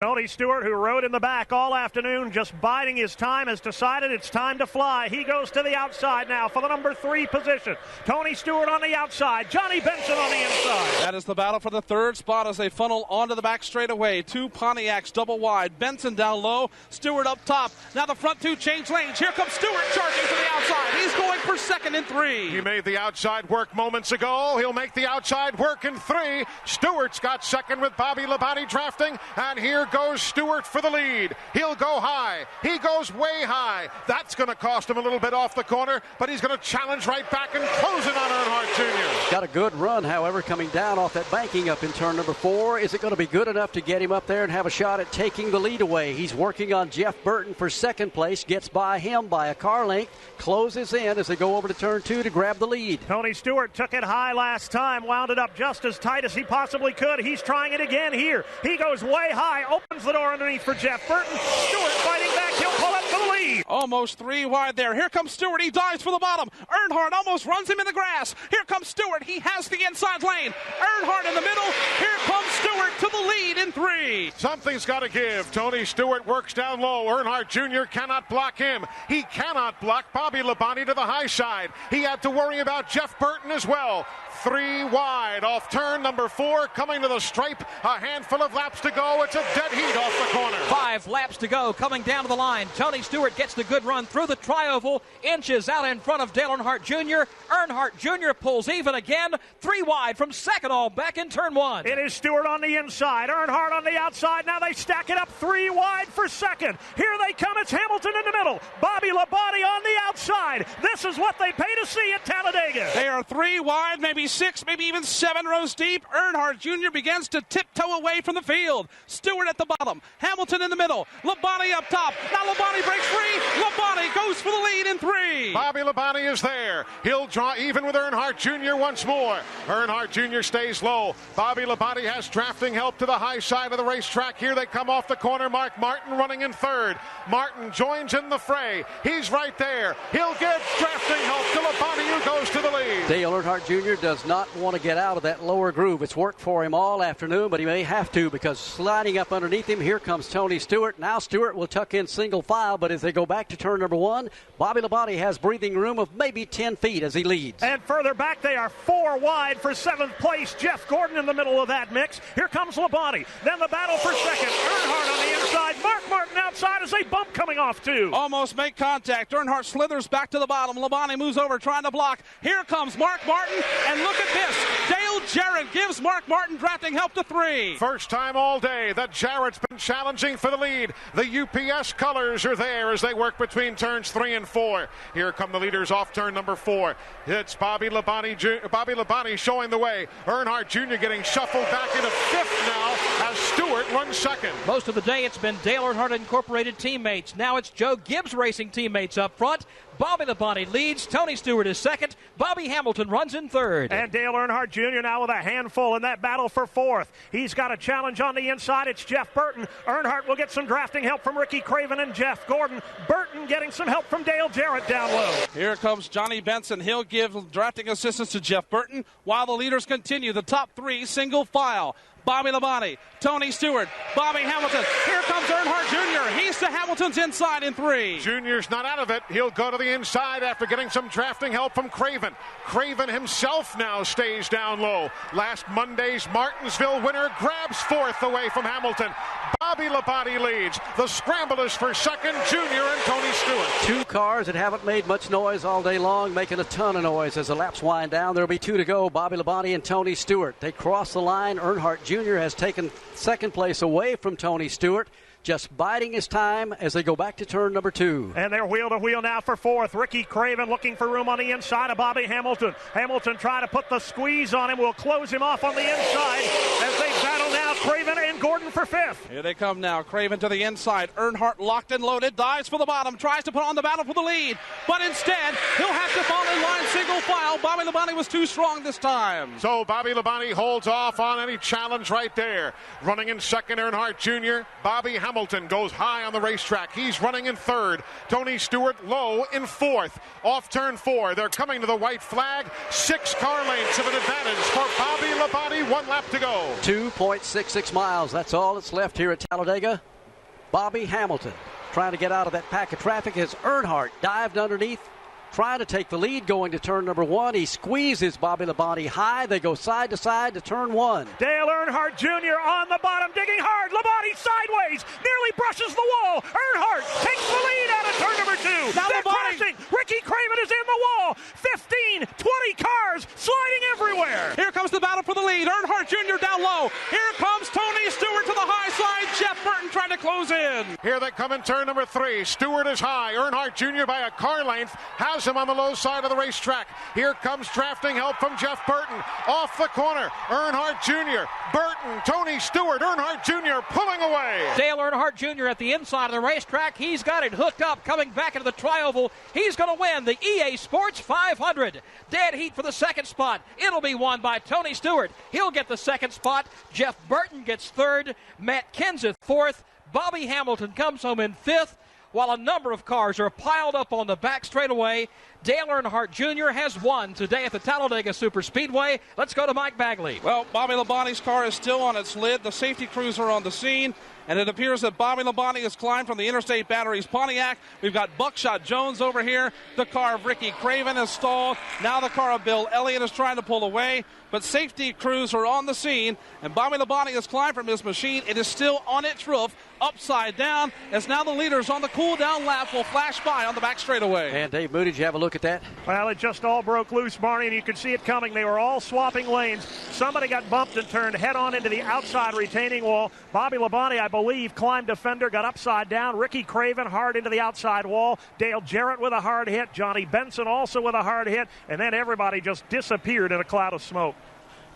Tony Stewart, who rode in the back all afternoon, just biding his time, has decided it's time to fly. He goes to the outside now for the number 3 position. Tony Stewart on the outside, Johnny Benson on the inside. That is the battle for the third spot as they funnel onto the back straightaway. 2 Pontiacs double wide. Benson down low, Stewart up top. Now the front 2 change lanes. Here comes Stewart charging to the outside. He's going for second in 3. He made the outside work moments ago. He'll make the outside work in 3. Stewart's got second with Bobby Labonte drafting, and here goes Stewart for the lead. He'll go high. He goes way high. That's going to cost him a little bit off the corner, but he's going to challenge right back and close it on Earnhardt Jr. Got a good run, however, coming down off that banking up in turn number 4. Is it going to be good enough to get him up there and have a shot at taking the lead away? He's working on Jeff Burton for second place, gets by him by a car length, closes in as they go over to turn 2 to grab the lead. Tony Stewart took it high last time, wound it up just as tight as he possibly could. He's trying it again here. He goes way high, opens the door underneath for Jeff Burton. Stewart fighting back, he'll pull up for the lead. Almost 3 wide there. Here comes Stewart. He dives for the bottom. Earnhardt almost runs him in the grass. Here comes Stewart. He has the inside lane. Earnhardt in the middle. Here comes Stewart to the lead in 3. Something's got to give. Tony Stewart works down low. Earnhardt Jr. cannot block him. He cannot block Bobby Labonte to the high side. He had to worry about Jeff Burton as well. 3 wide off turn number 4, coming to the stripe. A handful of laps to go. It's a dead heat off the corner. 5 laps to go, coming down to the line. Tony Stewart gets the good run through the tri-oval, inches out in front of Dale Earnhardt Jr. Earnhardt Jr. pulls even again. 3 wide from second, all back in turn 1. It is Stewart on the inside, Earnhardt on the outside. Now they stack it up 3 wide for second. Here they come. It's Hamilton in the middle. Bobby Labonte on the outside. This is what they pay to see at Talladega. They are 3 wide, maybe 6, maybe even 7 rows deep. Earnhardt Jr. begins to tiptoe away from the field. Stewart at the bottom. Hamilton in the middle. Labonte up top. Now Labonte breaks free. Labonte goes for the lead in 3. Bobby Labonte is there. He'll draw even with Earnhardt Jr. once more. Earnhardt Jr. stays low. Bobby Labonte has drafting help to the high side of the racetrack. Here they come off the corner. Mark Martin running in 3rd. Martin joins in the fray. He's right there. He'll get drafting help to Labonte, who goes to the lead. Dale Earnhardt Jr. does not want to get out of that lower groove. It's worked for him all afternoon, but he may have to because sliding up underneath him, here comes Tony Stewart. Now Stewart will tuck in single file, but as they go back to turn number 1, Bobby Labonte has breathing room of maybe 10 feet as he leads. And further back, they are 4 wide for 7th place. Jeff Gordon in the middle of that mix. Here comes Labonte. Then the battle for second. Earnhardt on the inside. Mark Martin outside as they bump coming off 2. Almost make contact. Earnhardt slithers back to the bottom. Labonte moves over trying to block. Here comes Mark Martin, and look at this. Dale Jarrett gives Mark Martin drafting help to 3. First time all day that Jarrett's been challenging for the lead. The UPS colors are there as they work between turns 3 and 4. Here come the leaders off turn number 4. It's Bobby Labonte showing the way. Earnhardt Jr. getting shuffled back into 5th now as Stewart runs second. Most of the day it's been Dale Earnhardt Incorporated teammates. Now it's Joe Gibbs Racing teammates up front. Bobby Labonte leads. Tony Stewart is second. Bobby Hamilton runs in 3rd. And Dale Earnhardt Jr. now with a handful in that battle for 4th. He's got a challenge on the inside. It's Jeff Burton. Earnhardt will get some drafting help from Ricky Craven and Jeff Gordon. Burton getting some help from Dale Jarrett down low. Here comes Johnny Benson. He'll give drafting assistance to Jeff Burton while the leaders continue. The top 3 single file. Bobby Labonte, Tony Stewart, Bobby Hamilton. Here comes Earnhardt Jr. He's to Hamilton's inside in 3. Junior's not out of it. He'll go to the inside after getting some drafting help from Craven. Craven himself now stays down low. Last Monday's Martinsville winner grabs 4th away from Hamilton. Bobby Labonte leads. The scramble is for second, Junior and Tony Stewart. 2 cars that haven't made much noise all day long, making a ton of noise as the laps wind down. There'll be 2 to go. Bobby Labonte and Tony Stewart. They cross the line. Earnhardt Jr. has taken second place away from Tony Stewart, just biding his time as they go back to turn number 2. And they're wheel to wheel now for 4th. Ricky Craven looking for room on the inside of Bobby Hamilton. Hamilton trying to put the squeeze on him. Will close him off on the inside as they battle now. Craven and Gordon for 5th. Here they come now. Craven to the inside. Earnhardt locked and loaded. Dives for the bottom. Tries to put on the battle for the lead. But instead, he'll have to fall in line single file. Bobby Labonte was too strong this time. So Bobby Labonte holds off on any challenge right there. Running in second, Earnhardt Jr. Bobby Hamilton Hamilton goes high on the racetrack. He's running in third. Tony Stewart low in fourth. Off turn 4. They're coming to the white flag. 6 car lengths of an advantage for Bobby Labonte. 1 lap to go. 2.66 miles. That's all that's left here at Talladega. Bobby Hamilton trying to get out of that pack of traffic as Earnhardt dived underneath, trying to take the lead going to turn number 1. He squeezes Bobby Labonte high. They go side to side to turn 1. Dale Earnhardt Jr. on the bottom, digging hard. Labonte sideways, nearly brushes the wall. Earnhardt takes the lead out of turn number 2. Now they're Labonte. crashing. Ricky Craven is in the wall. 15, 20 cars sliding everywhere. Here comes the battle for the lead. Earnhardt Jr. down low. Here comes Tony Stewart to the high side. Jeff Burton trying to close in. Here they come in turn number 3. Stewart is high. Earnhardt Jr. by a car length has him on the low side of the racetrack. Here comes drafting help from Jeff Burton. Off the corner, Earnhardt Jr., Burton, Tony Stewart, Earnhardt Jr. pulling away. Dale Earnhardt Jr. at the inside of the racetrack. He's got it hooked up, coming back into the Tri-Oval. He's going to win the EA Sports 500. Dead heat for the second spot. It'll be won by Tony Stewart. He'll get the second spot. Jeff Burton gets third. Matt Kenseth fourth. Bobby Hamilton comes home in fifth, while a number of cars are piled up on the back straightaway. Dale Earnhardt Jr. has won today at the Talladega Superspeedway. Let's go to Mike Bagley. Well, Bobby Labonte's car is still on its lid. The safety crews are on the scene, and it appears that Bobby Labonte has climbed from the Interstate Batteries Pontiac. We've got Buckshot Jones over here. The car of Ricky Craven is stalled. Now the car of Bill Elliott is trying to pull away, but safety crews are on the scene, and Bobby Labonte has climbed from his machine. It is still on its roof, upside down, as now the leaders on the cool-down lap will flash by on the back straightaway. And Dave Moody, did you have a look at that? Well, it just all broke loose, Barney, and you could see it coming. They were all swapping lanes. Somebody got bumped and turned head-on into the outside retaining wall. Bobby Labonte, I believe, climbed a fender, got upside down. Ricky Craven hard into the outside wall. Dale Jarrett with a hard hit. Johnny Benson also with a hard hit. And then everybody just disappeared in a cloud of smoke.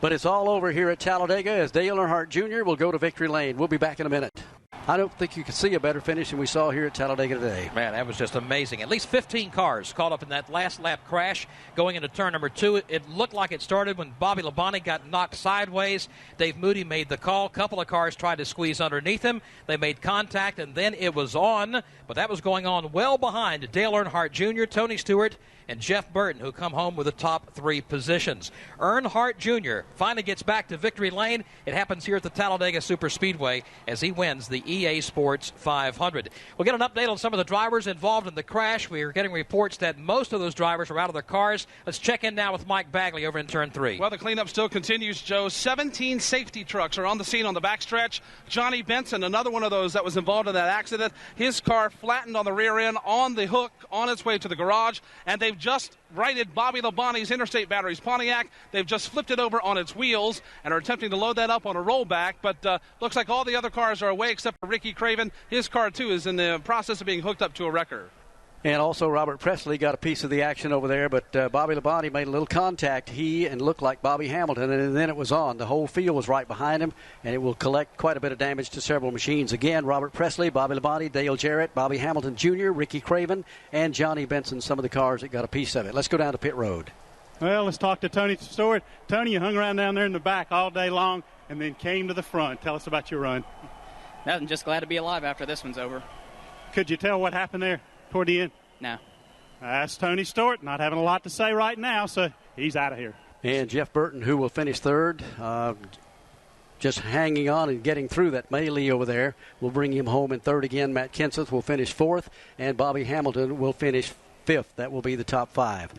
But it's all over here at Talladega as Dale Earnhardt Jr. will go to victory lane. We'll be back in a minute. I don't think you can see a better finish than we saw here at Talladega today. Man, that was just amazing. At least 15 cars caught up in that last lap crash going into turn number 2. It looked like it started when Bobby Labonte got knocked sideways. Dave Moody made the call. A couple of cars tried to squeeze underneath him. They made contact, and then it was on. But that was going on well behind Dale Earnhardt Jr., Tony Stewart, and Jeff Burton, who come home with the top 3 positions. Earnhardt Jr. finally gets back to victory lane. It happens here at the Talladega Superspeedway as he wins the EA Sports 500. We'll get an update on some of the drivers involved in the crash. We are getting reports that most of those drivers are out of their cars. Let's check in now with Mike Bagley over in turn 3. Well, the cleanup still continues, Joe. 17 safety trucks are on the scene on the backstretch. Johnny Benson, another one of those that was involved in that accident. His car flattened on the rear end on the hook on its way to the garage, and they've just righted Bobby Labonte's Interstate Batteries Pontiac. They've just flipped it over on its wheels and are attempting to load that up on a rollback, but looks like all the other cars are away except for Ricky Craven. His car, too, is in the process of being hooked up to a wrecker. And also Robert Presley got a piece of the action over there, but Bobby Labonte made a little contact. He and looked like Bobby Hamilton, and then it was on. The whole field was right behind him, and it will collect quite a bit of damage to several machines. Again, Robert Presley, Bobby Labonte, Dale Jarrett, Bobby Hamilton Jr., Ricky Craven, and Johnny Benson, some of the cars that got a piece of it. Let's go down to pit road. Well, let's talk to Tony Stewart. Tony, you hung around down there in the back all day long and then came to the front. Tell us about your run. I'm just glad to be alive after this one's over. Could you tell what happened there toward the end? No. That's Tony Stewart, not having a lot to say right now, so he's out of here. And Jeff Burton, who will finish third, just hanging on and getting through that melee over there, will bring him home in third again. Matt Kenseth will finish fourth, and Bobby Hamilton will finish fifth. That will be the top 5.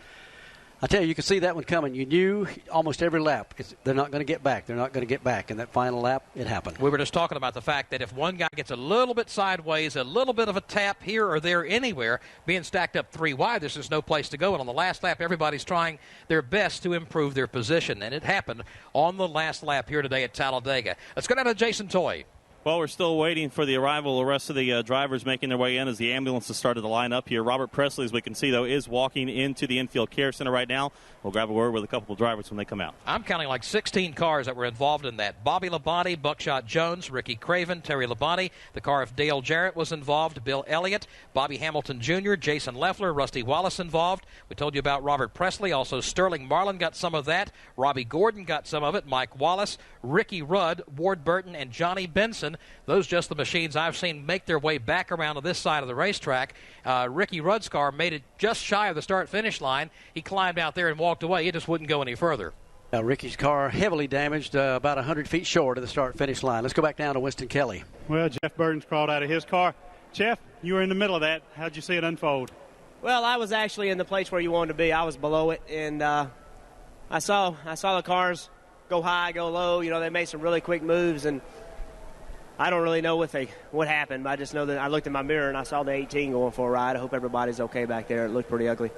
I tell you can see that one coming. You knew almost every lap they're not going to get back. They're not going to get back. And that final lap, it happened. We were just talking about the fact that if one guy gets a little bit sideways, a little bit of a tap here or there anywhere, being stacked up 3 wide, there's just no place to go. And on the last lap, everybody's trying their best to improve their position. And it happened on the last lap here today at Talladega. Let's go down to Jason Toy. Well, we're still waiting for the arrival of the rest of the drivers making their way in as the ambulances started to line up here. Robert Presley, as we can see, though, is walking into the infield care center right now. We'll grab a word with a couple of drivers when they come out. I'm counting like 16 cars that were involved in that. Bobby Labonte, Buckshot Jones, Ricky Craven, Terry Labonte. The car of Dale Jarrett was involved, Bill Elliott, Bobby Hamilton Jr., Jason Leffler, Rusty Wallace involved. We told you about Robert Presley. Also, Sterling Marlin got some of that. Robbie Gordon got some of it. Mike Wallace, Ricky Rudd, Ward Burton, and Johnny Benson. Those just the machines I've seen make their way back around to this side of the racetrack. Ricky Rudd's car made it just shy of the start-finish line. He climbed out there and walked away. It just wouldn't go any further. Ricky's car heavily damaged, about 100 feet short of the start-finish line. Let's go back down to Winston Kelly. Well, Jeff Burton's crawled out of his car. Jeff, you were in the middle of that. How'd you see it unfold? Well, I was actually in the place where you wanted to be. I was below it, and I saw the cars go high, go low. You know, they made some really quick moves, and I don't really know what happened, but I just know that I looked in my mirror and I saw the 18 going for a ride. I hope everybody's okay back there. It looked pretty ugly.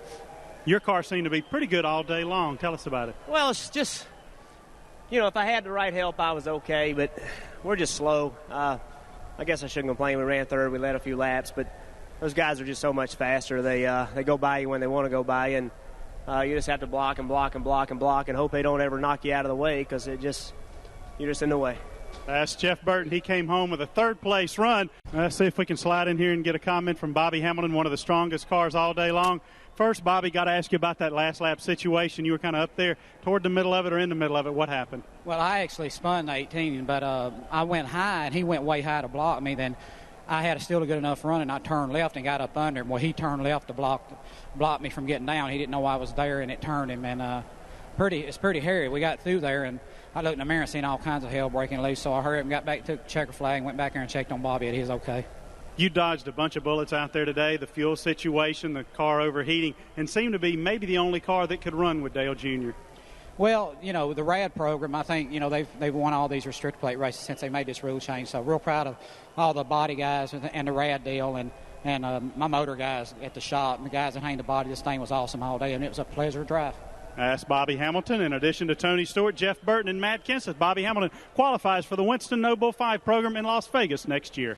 Your car seemed to be pretty good all day long. Tell us about it. Well, it's just, you know, if I had the right help, I was okay, but we're just slow. I guess I shouldn't complain. We ran third. We led a few laps, but those guys are just so much faster. They go by you when they want to go by, and you just have to block and block and block and block and hope they don't ever knock you out of the way because you're just in the way. That's Jeff Burton. He came home with a third-place run. Let's see if we can slide in here and get a comment from Bobby Hamilton, one of the strongest cars all day long. First, Bobby, got to ask you about that last lap situation. You were kind of up there toward the middle of it or in the middle of it. What happened? Well, I actually spun the 18, but I went high, and he went way high to block me. Then I had still a good enough run, and I turned left and got up under him. Well, he turned left to block me from getting down. He didn't know I was there, and it turned him. And it's pretty hairy. We got through there, and I looked in the mirror and seen all kinds of hell breaking loose. So I hurried up and got back, took the checker flag, and went back there and checked on Bobby, and he was okay. You dodged a bunch of bullets out there today, the fuel situation, the car overheating, and seemed to be maybe the only car that could run with Dale Jr. Well, you know, the RAD program, I think, you know, they've won all these restricted plate races since they made this rule change. So real proud of all the body guys and the RAD deal and my motor guys at the shop and the guys that hang the body. This thing was awesome all day, and it was a pleasure to drive. That's Bobby Hamilton. In addition to Tony Stewart, Jeff Burton, and Matt Kenseth, Bobby Hamilton qualifies for the Winston Noble 5 program in Las Vegas next year.